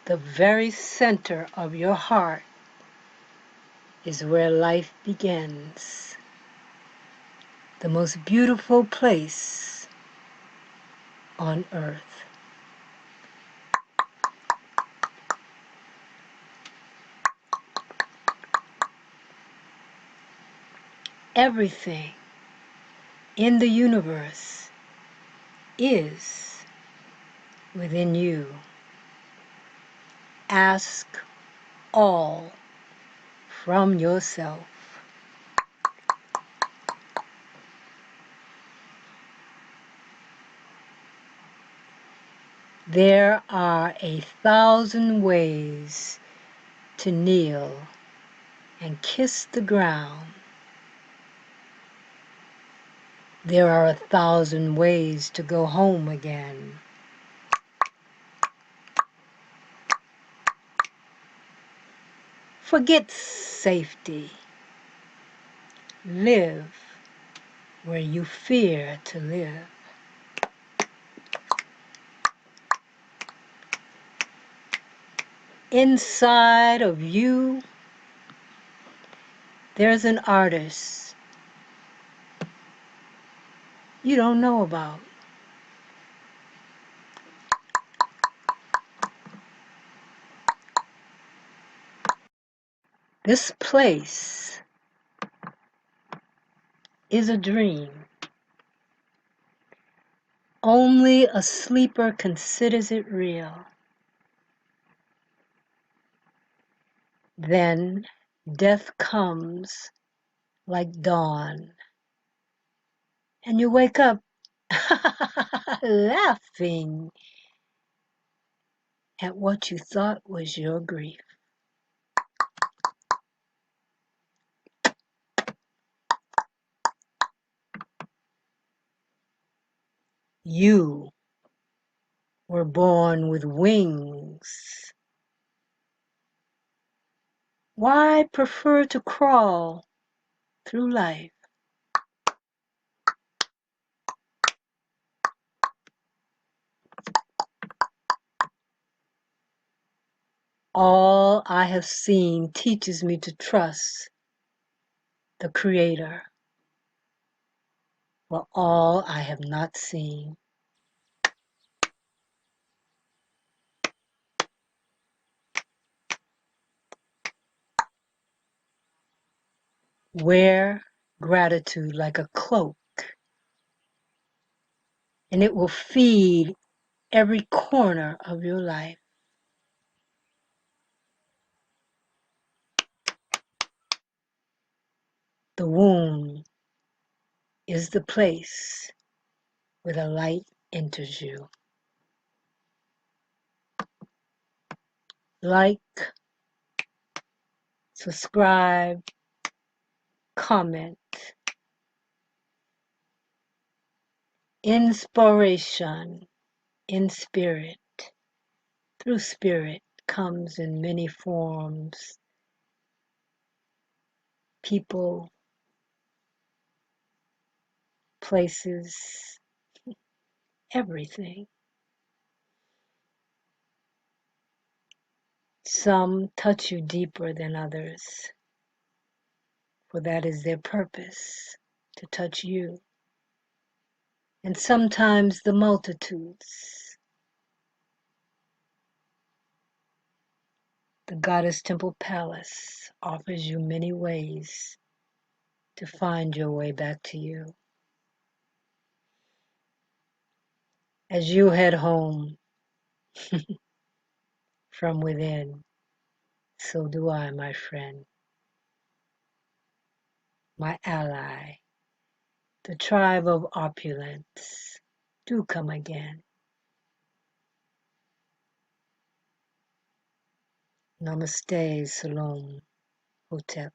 The very center of your heart is where life begins. The most beautiful place on earth. Everything in the universe is within you. Ask all from yourself. There are 1,000 ways to kneel and kiss the ground. There are 1,000 ways to go home again. Forget safety. Live where you fear to live. Inside of you, there's an artist you don't know about. This place is a dream. Only a sleeper considers it real. Then death comes like dawn, and you wake up laughing at what you thought was your grief. You were born with wings. Why prefer to crawl through life? All I have seen teaches me to trust the Creator for all I have not seen. Wear gratitude like a cloak, and it will feed every corner of your life. The womb is the place where the light enters you. Like, subscribe, comment. Inspiration in spirit, through spirit, comes in many forms. People, places, everything. Some touch you deeper than others, for that is their purpose, to touch you. And sometimes the multitudes. The Goddess Temple Palace offers you many ways to find your way back to you. As you head home from within, so do I, my friend, my ally, the tribe of Opulence. Do come again. Namaste, Salom, Hotep.